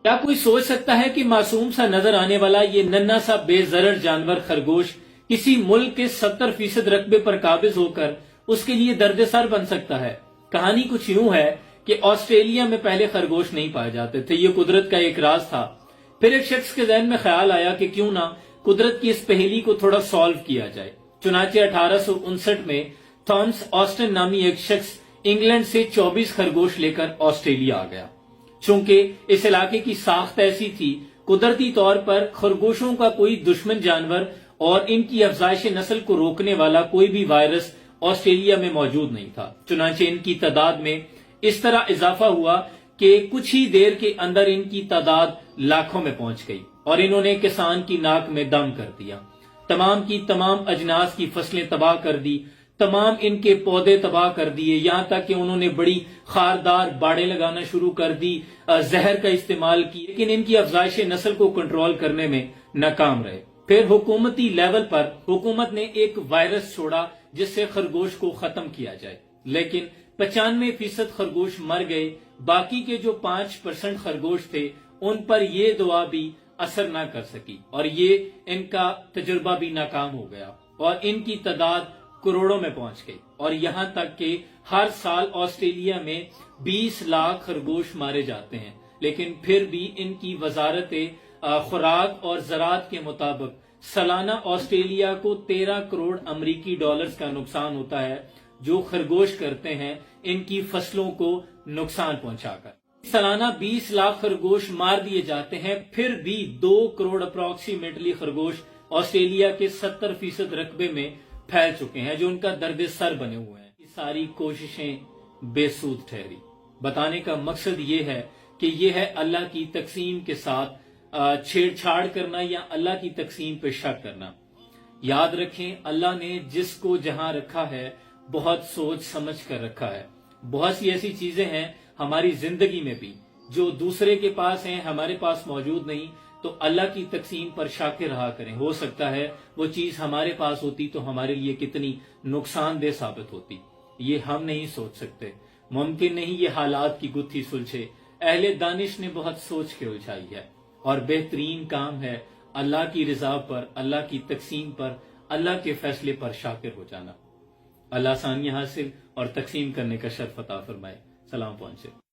کیا کوئی سوچ سکتا ہے کہ معصوم سا نظر آنے والا یہ ننھا سا بے ضرر جانور خرگوش کسی ملک کے 70% رقبے پر قابض ہو کر اس کے لیے درد سر بن سکتا ہے؟ کہانی کچھ یوں ہے کہ آسٹریلیا میں پہلے خرگوش نہیں پائے جاتے تھے، یہ قدرت کا ایک راز تھا۔ پھر ایک شخص کے ذہن میں خیال آیا کہ کیوں نہ قدرت کی اس پہیلی کو تھوڑا سالو کیا جائے۔ چنانچہ 1859 میں تھامس آسٹن نامی ایک شخص انگلینڈ سے 24 خرگوش لے کر آسٹریلیا آ گیا۔ چونکہ اس علاقے کی ساخت ایسی تھی، قدرتی طور پر خرگوشوں کا کوئی دشمن جانور اور ان کی افزائش نسل کو روکنے والا کوئی بھی وائرس آسٹریلیا میں موجود نہیں تھا۔ چنانچہ ان کی تعداد میں اس طرح اضافہ ہوا کہ کچھ ہی دیر کے اندر ان کی تعداد لاکھوں میں پہنچ گئی اور انہوں نے کسان کی ناک میں دم کر دیا، تمام کی تمام اجناس کی فصلیں تباہ کر دی، تمام ان کے پودے تباہ کر دیے، یہاں تک کہ انہوں نے بڑی خاردار باڑیں لگانا شروع کر دی، زہر کا استعمال کی، لیکن ان کی افزائش نسل کو کنٹرول کرنے میں ناکام رہے۔ پھر حکومتی لیول پر حکومت نے ایک وائرس چھوڑا جس سے خرگوش کو ختم کیا جائے، لیکن 95% خرگوش مر گئے۔ باقی کے جو 5% خرگوش تھے ان پر یہ دوا بھی اثر نہ کر سکی اور یہ ان کا تجربہ بھی ناکام ہو گیا اور ان کی تعداد کروڑوں میں پہنچ گئی، اور یہاں تک کہ ہر سال آسٹریلیا میں 20 لاکھ خرگوش مارے جاتے ہیں، لیکن پھر بھی ان کی وزارت خوراک اور زراعت کے مطابق سالانہ آسٹریلیا کو 13 کروڑ امریکی ڈالرز کا نقصان ہوتا ہے جو خرگوش کرتے ہیں ان کی فصلوں کو نقصان پہنچا کر۔ سالانہ 20 لاکھ خرگوش مار دیے جاتے ہیں، پھر بھی 2 کروڑ اپروکسیمیٹلی خرگوش آسٹریلیا کے 70% رقبے میں پھیل چکے ہیں جو ان کا درد سر بنے ہوئے ہیں۔ یہ ساری کوششیں بے سود ٹھہری۔ بتانے کا مقصد یہ ہے کہ یہ ہے اللہ کی تقسیم کے ساتھ چھیڑ چھاڑ کرنا یا اللہ کی تقسیم پہ شک کرنا۔ یاد رکھیں، اللہ نے جس کو جہاں رکھا ہے بہت سوچ سمجھ کر رکھا ہے۔ بہت سی ایسی چیزیں ہیں ہماری زندگی میں بھی جو دوسرے کے پاس ہیں، ہمارے پاس موجود نہیں، تو اللہ کی تقسیم پر شاکر رہا کریں۔ ہو سکتا ہے وہ چیز ہمارے پاس ہوتی تو ہمارے لیے کتنی نقصان دہ ثابت ہوتی، یہ ہم نہیں سوچ سکتے۔ ممکن نہیں یہ حالات کی گتھی سلجھے، اہل دانش نے بہت سوچ کے الجھائی ہے، اور بہترین کام ہے اللہ کی رضا پر، اللہ کی تقسیم پر، اللہ کے فیصلے پر شاکر ہو جانا۔ اللہ آسانیاں حاصل اور تقسیم کرنے کا شرف عطا فرمائے۔ سلام پہنچے۔